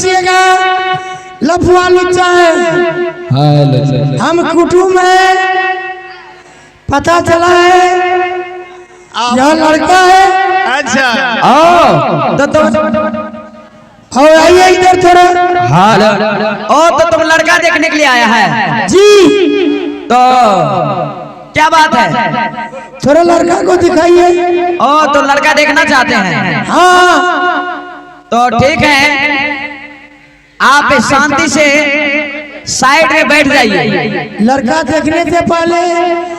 बचिएगा, लफुआ लुच्चा है। हम कुटुंब है, पता चला है यह लड़का है। अच्छा तो आइए इधर थोड़ा। हाँ तो तुम लड़का देखने के लिए आया है जी, तो क्या बात है? थोड़ा लड़का को दिखाइए। तो लड़का देखना चाहते हैं? हाँ तो ठीक है, आप शांति से साइड में बैठ जाइए। लड़का देखने से पहले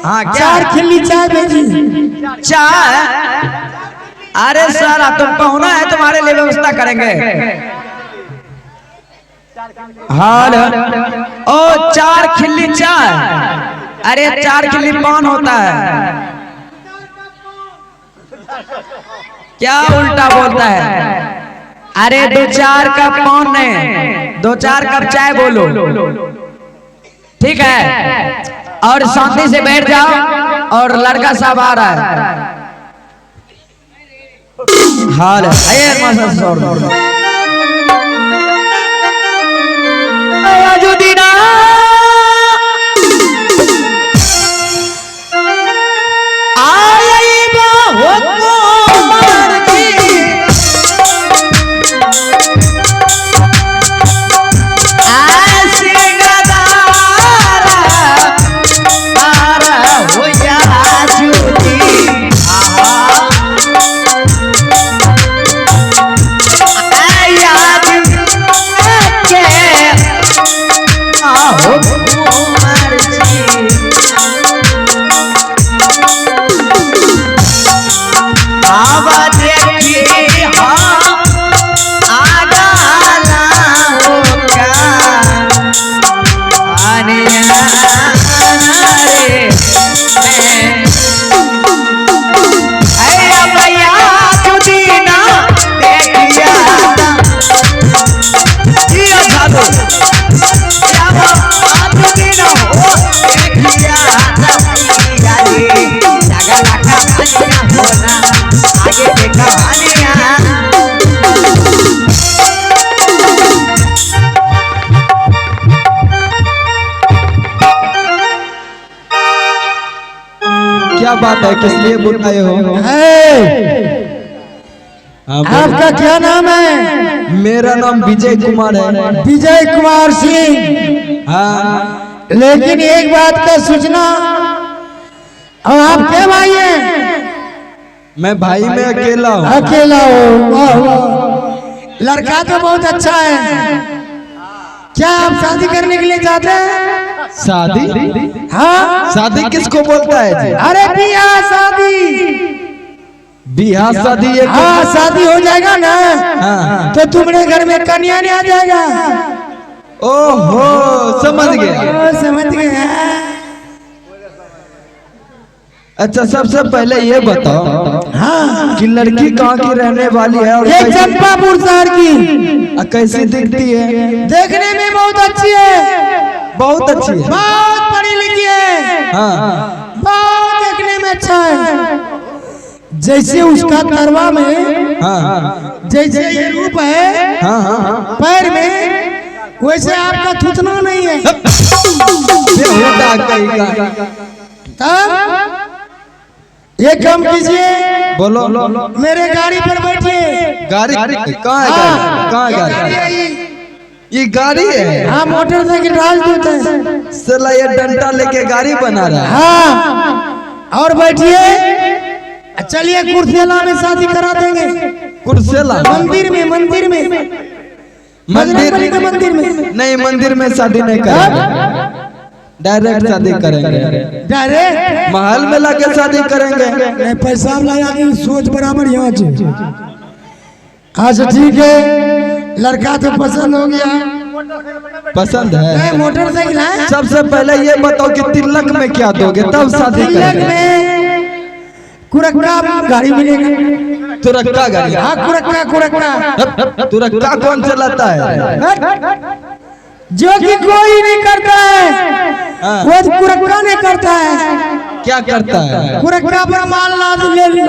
हाँ, क्या? 4 खिल्ली चाय भेजी। चाय? अरे सर, तुम पहुना है, तुम्हारे लिए व्यवस्था करेंगे। हाँ 4 खिल्ली चाय? अरे 4 खिल्ली पान होता है क्या? उल्टा बोलता है। अरे 2-4 कप पान नहीं, 2-4 कप चाय बोलो, ठीक है? और शांति से बैठ जाओ। और लड़का साहब आ रहा है। हाल क्या बात है? किस लिए बुलाए हो? आपका क्या नाम है? मेरा नाम विजय कुमार है। विजय कुमार सिंह। हाँ, लेकिन एक बात का सूचना, और आप क्या भाई हैं? मैं भाई में अकेला हूँ। अकेला हो? वाह वाह, लड़का तो बहुत अच्छा है। क्या आप शादी करने के लिए जाते हैं? शादी? हाँ, शादी किसको बोलता है जी? अरे बियाह शादी। बियाह शादी? हाँ, शादी हो जाएगा ना। हाँ। तो तुम्हारे घर में कन्या नहीं आ जाएगा। ओहो, समझ गया। समझ गया। अच्छा, सबसे पहले ये बताओ हाँ, कि लड़की कहाँ की रहने वाली है और ये चंपापुर शहर की। कैसी दिखती है? देखने में बहुत अच्छी है। बहुत अच्छी है। बहुत पढ़ी लिखी है। हाँ, बहुत देखने में अच्छा है। जैसे उसका करवा में, हाँ, जैसे ये रूप है, हाँ, हाँ, पैर में, वैसे आपका थूथना नहीं है। तब ये काम कीजिए, बोलो। मेरे गाड़ी पर बैठिए। गाड़ी? कहाँ है गाड़ी? कहाँ है गाड़ी? ये गाड़ी है? हाँ, मोटरसाइकिल राज देते हैं। साला ये डंडा लेके गाड़ी बना रहा है। हाँ, और बैठिए। चलिए कुर्सेला में शादी करा देंगे। कुर्सेला? मंदिर में, मंदिर में, बजरंगबली के मंदिर में। नहीं, मंदिर में शादी नहीं करेंगे, डायरेक्ट शादी करेंगे। डायरेक्ट महल में लाके शादी करेंगे। नहीं, पैसा लगा के सोच बराबर यहाँ। अच्छा ठीक है, लड़का तो पसंद हो गया। पसंद है? मोटरसाइकिल है। सबसे पहले ये बताओ कि तिलक में क्या दोगे, तब शादी तिलक करेंगे। में कुरक्का गाड़ी मिलेगा। तुरक्का गाड़ी? हाँ, कुरक्का, कुरक्का। तुरक्का कौन चलाता है? जो कि कोई नहीं करता है, हाँ। वो कुरक्का नहीं करता है। क्या करता है? कुरक्का पर माल लाद लीजिए।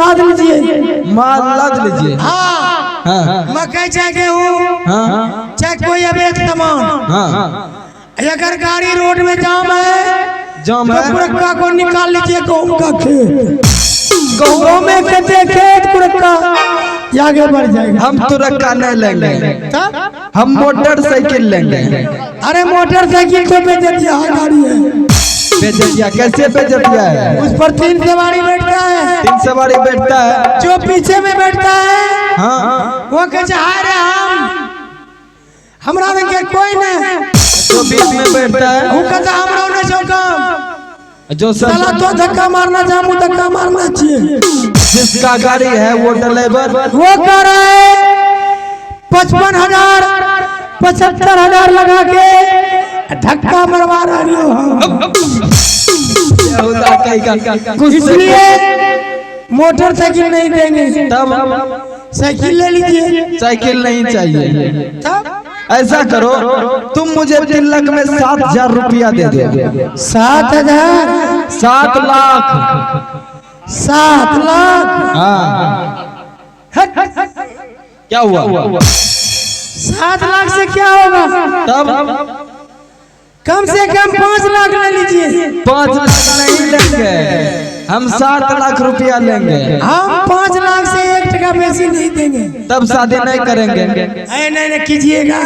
माल लाद लीजिए। हाँ हाँ मकई चाहे गेहूँ हाँ चाहे कोई अवैध सामान, हाँ अगर गाड़ी रोड में जाम है जाम तो है, कुरक्का को निकाल लीजिए। गेहूँ का खेत, गेहूँ में खेत कुरक्का आगे बढ़ जाएगा। हम तुरक्का नहीं लेंगे, हम मोटरसाइकिल लेंगे। अरे मोटरसाइकिल को बेचतिया गाड़ी है। बेचतिया कैसे बेचतिया है? उस पर 3 सवारी बैठता है। 3 सवारी बैठता है। जो पीछे में बैठता है हाँ वो कहे हाय रे हमरा के कोई नहीं। जो बीच में बैठता है वो कहता हमरा नहीं जो काम जो साला तो धक्का मारना चाहूँ धक्का मारना चाहिए। जिसका गाड़ी है वो ड्राइवर वो कह रहा है 55,000 75,000 लगा के धक्का मरवा रही हो। इसलिए मोटरसाइकिल नहीं देंगे, तब साइकिल ले लीजिए। साइकिल नहीं चाहिए। तब ऐसा करो, तुम मुझे 3 लाख में 7,000 रुपया दे दो। 7,000 7 लाख 7 लाख हाँ क्या हुआ? 7 लाख से क्या होगा? तब कम से कम 5 लाख ले लीजिए। 5 लाख नहीं लेंगे, हम 7 लाख रुपया लेंगे। हम 5 लाख से 1 टका बेसी नहीं देंगे। तब शादी नहीं करेंगे। नहीं कीजिएगा।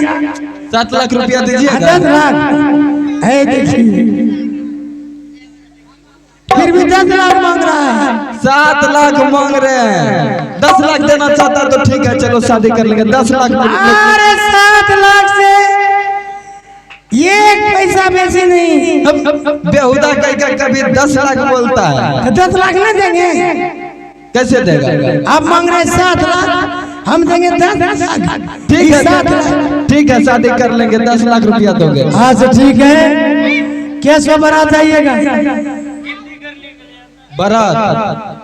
7 लाख रुपया दीजिएगा। 10 लाख है देखिए, फिर भी 10 लाख मांग रहा है। 7 लाख मांग रहे हैं। 10 लाख देना चाहता तो ठीक है, चलो शादी कर लेंगे। 10 लाख। अरे 7 लाख से 1 पैसा बेसी नहीं। बेहुदा कहकर कभी 10 लाख बोलता है। 10 लाख नहीं देंगे। कैसे देगा? आप मांग रहे 7 लाख, हम देंगे 10 लाख। ठीक है 7 लाख। ठीक है, शादी कर लेंगे। 10 लाख रुपया दोगे? हाँ तो ठीक है। कैश में बारात आइएगा। बारात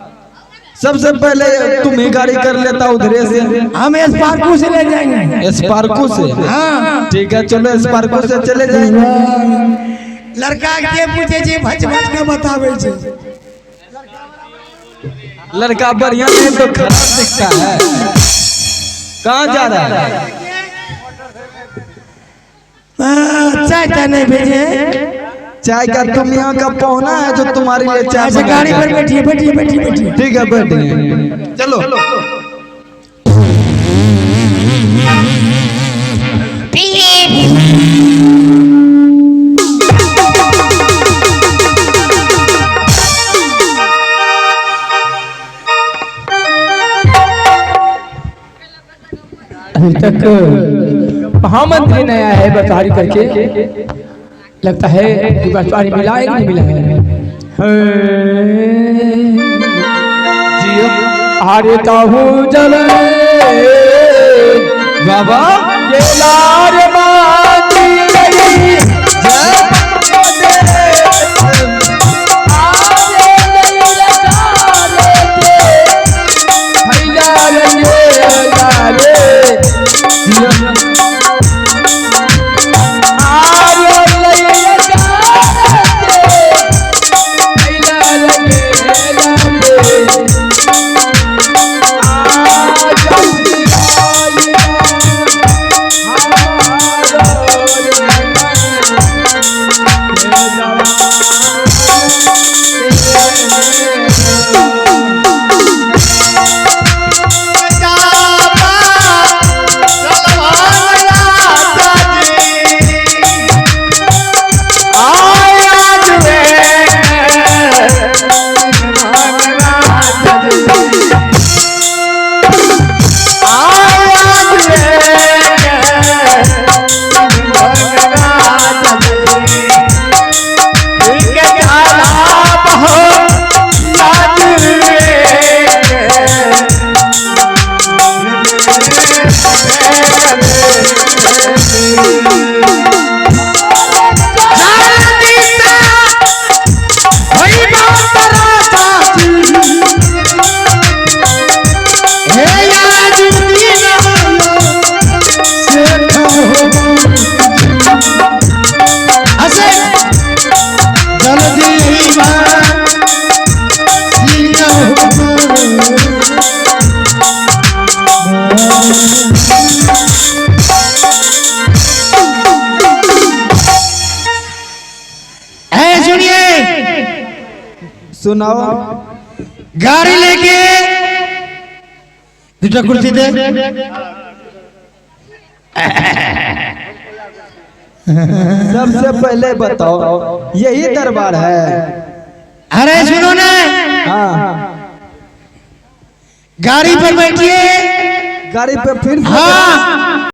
सबसे पहले तुम ही गाड़ी कर लेता उधरे से। हम स्पार्को से ले जाएंगे। स्पार्को से? हाँ ठीक है, चलो स्पार्को से चले जाएंगे। लड़का के पूछे जी भज भज के बतावे छे। लड़का बढ़िया नहीं तो खराब दिखता है। कहाँ जा रहा है? चाय चाय नहीं भेजे। चाय का तुम यहाँ का पहुना है जो तुम्हारे लिए चाय अच्छा गाड़ी पर बैठिए बैठिए बैठिए बैठिए। ठीक है बैठिए। चलो अभी तक महामंत्री नया है बटवारी करके, लगता है कि बटवारी मिला है कि नहीं मिला है। अरे ताहू जल बाबा ये लार बाती गई सुनाओ। गाड़ी लेके दूसरा कुर्सी दे। सबसे पहले बताओ, यही दरबार है? अरे सुनो ना, हाँ, गाड़ी पर बैठिए। गाड़ी पे फिर हाँ